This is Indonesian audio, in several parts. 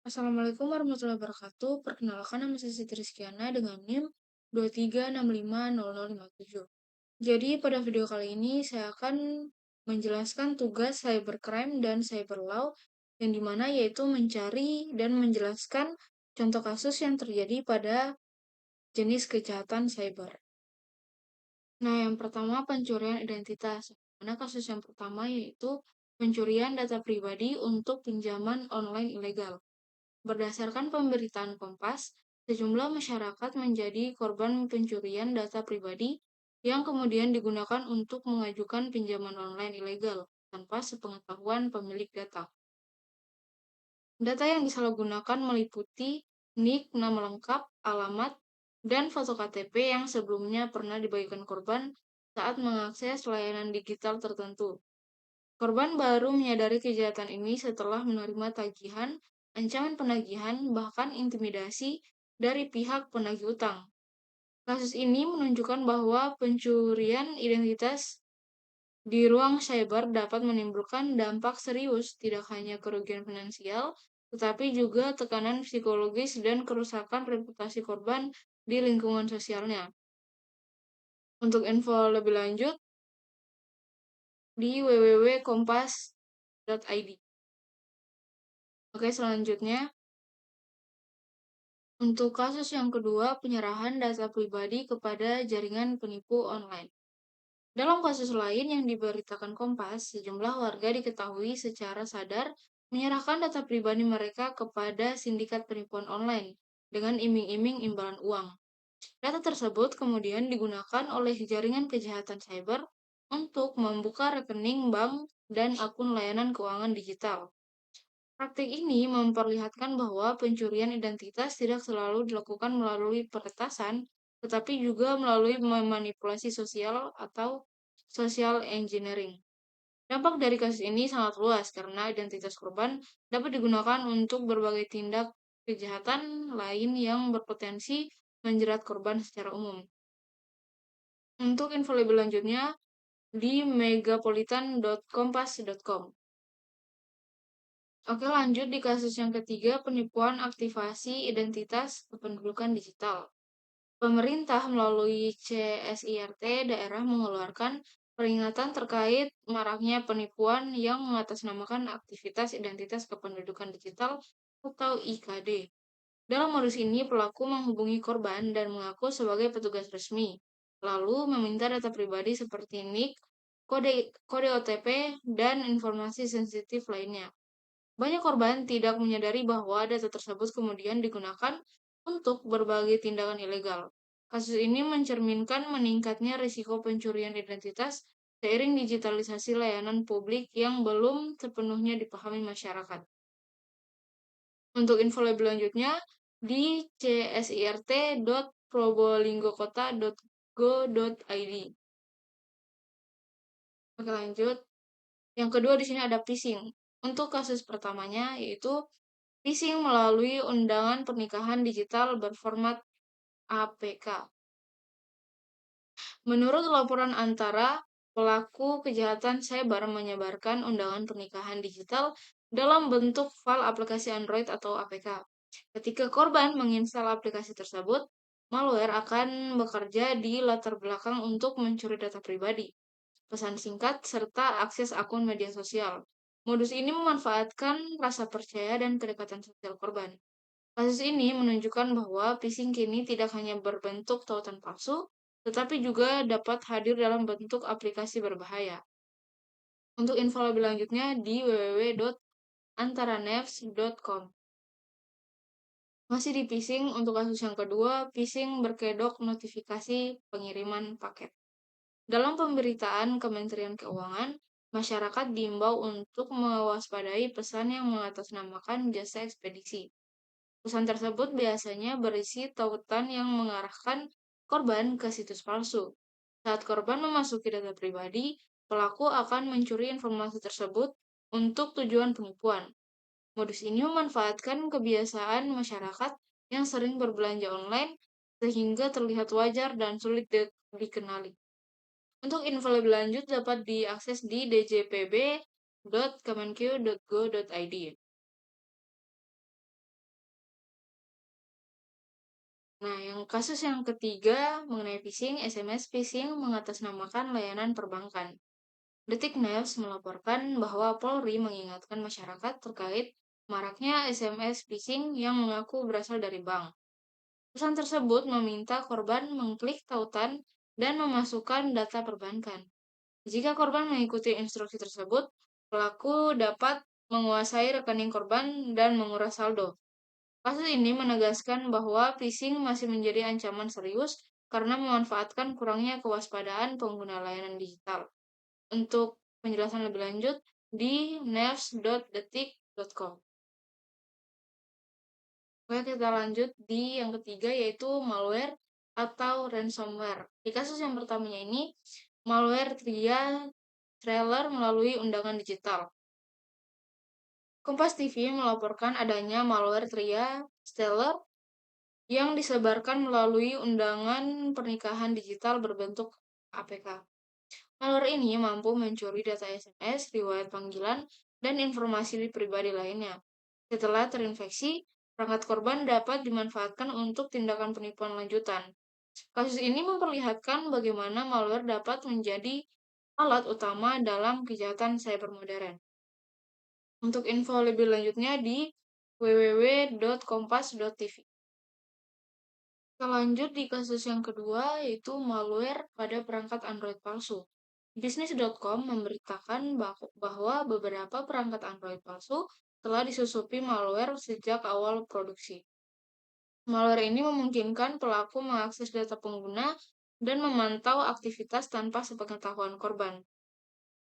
Assalamualaikum warahmatullahi wabarakatuh. Perkenalkan nama saya Siti Rizkyana dengan NIM 23650057. Jadi pada video kali ini saya akan menjelaskan tugas cybercrime dan cyber law yang dimana yaitu mencari dan menjelaskan contoh kasus yang terjadi pada jenis kejahatan cyber. Nah, yang pertama pencurian identitas. Mana kasus yang pertama yaitu pencurian data pribadi untuk pinjaman online ilegal. Berdasarkan pemberitaan Kompas, sejumlah masyarakat menjadi korban pencurian data pribadi yang kemudian digunakan untuk mengajukan pinjaman online ilegal tanpa sepengetahuan pemilik data. Data yang disalahgunakan meliputi NIK, nama lengkap, alamat, dan foto KTP yang sebelumnya pernah dibagikan korban saat mengakses layanan digital tertentu. Korban baru menyadari kejahatan ini setelah menerima tagihan, ancaman penagihan, bahkan intimidasi dari pihak penagih utang. Kasus ini menunjukkan bahwa pencurian identitas di ruang cyber dapat menimbulkan dampak serius, tidak hanya kerugian finansial, tetapi juga tekanan psikologis dan kerusakan reputasi korban di lingkungan sosialnya. Untuk info lebih lanjut, di www.kompas.id. Oke, selanjutnya, untuk kasus yang kedua, penyerahan data pribadi kepada jaringan penipu online. Dalam kasus lain yang diberitakan Kompas, sejumlah warga diketahui secara sadar menyerahkan data pribadi mereka kepada sindikat penipuan online dengan iming-iming imbalan uang. Data tersebut kemudian digunakan oleh jaringan kejahatan cyber untuk membuka rekening bank dan akun layanan keuangan digital. Praktik ini memperlihatkan bahwa pencurian identitas tidak selalu dilakukan melalui peretasan, tetapi juga melalui manipulasi sosial atau social engineering. Dampak dari kasus ini sangat luas karena identitas korban dapat digunakan untuk berbagai tindak kejahatan lain yang berpotensi menjerat korban secara umum. Untuk info lebih lanjutnya di megapolitan.kompas.com. Oke, lanjut di kasus yang ketiga, penipuan aktivasi identitas kependudukan digital. Pemerintah melalui CSIRT daerah mengeluarkan peringatan terkait maraknya penipuan yang mengatasnamakan aktivitas identitas kependudukan digital atau IKD. Dalam modus ini, pelaku menghubungi korban dan mengaku sebagai petugas resmi, lalu meminta data pribadi seperti NIK, kode OTP, dan informasi sensitif lainnya. Banyak korban tidak menyadari bahwa data tersebut kemudian digunakan untuk berbagai tindakan ilegal. Kasus ini mencerminkan meningkatnya risiko pencurian identitas seiring digitalisasi layanan publik yang belum sepenuhnya dipahami masyarakat. Untuk info lebih lanjutnya di csirt.probolinggo.kota.go.id. Oke, lanjut. Yang kedua di sini ada phishing. Untuk kasus pertamanya yaitu phishing melalui undangan pernikahan digital berformat APK. Menurut laporan antara, pelaku kejahatan cyber menyebarkan undangan pernikahan digital dalam bentuk file aplikasi Android atau APK. Ketika korban menginstal aplikasi tersebut, malware akan bekerja di latar belakang untuk mencuri data pribadi, pesan singkat, serta akses akun media sosial. Modus ini memanfaatkan rasa percaya dan kedekatan sosial korban. Kasus ini menunjukkan bahwa phishing kini tidak hanya berbentuk tautan palsu, tetapi juga dapat hadir dalam bentuk aplikasi berbahaya. Untuk info lebih lanjutnya di www.antaranefs.com. Masih di phishing, untuk kasus yang kedua, phishing berkedok notifikasi pengiriman paket. Dalam pemberitaan Kementerian Keuangan, masyarakat diimbau untuk mewaspadai pesan yang mengatasnamakan jasa ekspedisi. Pesan tersebut biasanya berisi tautan yang mengarahkan korban ke situs palsu. Saat korban memasuki data pribadi, pelaku akan mencuri informasi tersebut untuk tujuan penipuan. Modus ini memanfaatkan kebiasaan masyarakat yang sering berbelanja online sehingga terlihat wajar dan sulit dikenali. Untuk info lebih lanjut dapat diakses di djpb.kemenq.go.id. Nah, yang kasus yang ketiga mengenai phishing, SMS phishing mengatasnamakan layanan perbankan. Detik News melaporkan bahwa Polri mengingatkan masyarakat terkait maraknya SMS phishing yang mengaku berasal dari bank. Pesan tersebut meminta korban mengklik tautan dan memasukkan data perbankan. Jika korban mengikuti instruksi tersebut, pelaku dapat menguasai rekening korban dan menguras saldo. Kasus ini menegaskan bahwa phishing masih menjadi ancaman serius karena memanfaatkan kurangnya kewaspadaan pengguna layanan digital. Untuk penjelasan lebih lanjut di news.detik.com. Oke, kita lanjut di yang ketiga yaitu malware atau ransomware. Di kasus yang pertamanya ini, malware tria trailer melalui undangan digital. Kompas TV melaporkan adanya malware tria Stellar yang disebarkan melalui undangan pernikahan digital berbentuk APK. Malware ini mampu mencuri data SMS, riwayat panggilan, dan informasi pribadi lainnya. Setelah terinfeksi, perangkat korban dapat dimanfaatkan untuk tindakan penipuan lanjutan. Kasus ini memperlihatkan bagaimana malware dapat menjadi alat utama dalam kejahatan cyber modern. Untuk info lebih lanjutnya di www.kompas.tv. Kita lanjut di kasus yang kedua, yaitu malware pada perangkat Android palsu. Bisnis.com memberitakan bahwa beberapa perangkat Android palsu telah disusupi malware sejak awal produksi. Malware ini memungkinkan pelaku mengakses data pengguna dan memantau aktivitas tanpa sepengetahuan korban.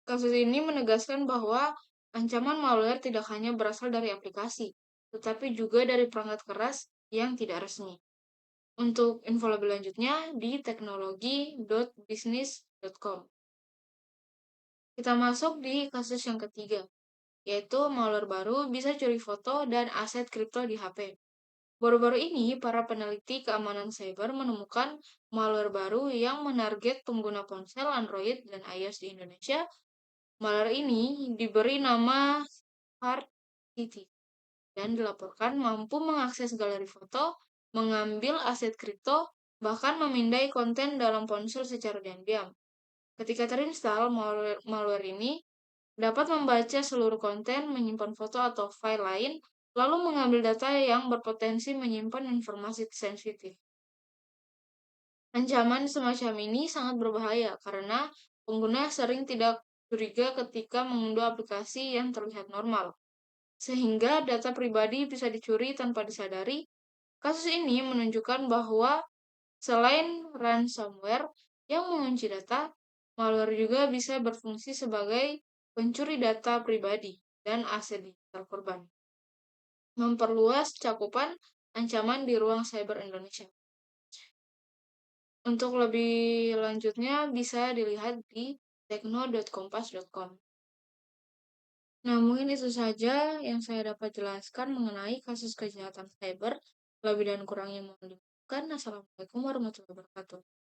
Kasus ini menegaskan bahwa ancaman malware tidak hanya berasal dari aplikasi, tetapi juga dari perangkat keras yang tidak resmi. Untuk info lebih lanjutnya di teknologi.bisnis.com. Kita masuk di kasus yang ketiga, yaitu malware baru bisa curi foto dan aset kripto di HP. Baru-baru ini, para peneliti keamanan cyber menemukan malware baru yang menarget pengguna ponsel Android dan iOS di Indonesia. Malware ini diberi nama Hard City dan dilaporkan mampu mengakses galeri foto, mengambil aset kripto, bahkan memindai konten dalam ponsel secara diam-diam. Ketika terinstall, malware ini dapat membaca seluruh konten, menyimpan foto atau file lain, lalu mengambil data yang berpotensi menyimpan informasi sensitif. Ancaman semacam ini sangat berbahaya karena pengguna sering tidak curiga ketika mengunduh aplikasi yang terlihat normal, sehingga data pribadi bisa dicuri tanpa disadari. Kasus ini menunjukkan bahwa selain ransomware yang mengunci data, malware juga bisa berfungsi sebagai pencuri data pribadi dan aset digital korban, memperluas cakupan ancaman di ruang cyber Indonesia. Untuk lebih lanjutnya bisa dilihat di tekno.kompas.com. Nah, mungkin itu saja yang saya dapat jelaskan mengenai kasus kejahatan cyber. Lebih dan kurangnya mohon dimaafkan. Assalamualaikum warahmatullahi wabarakatuh.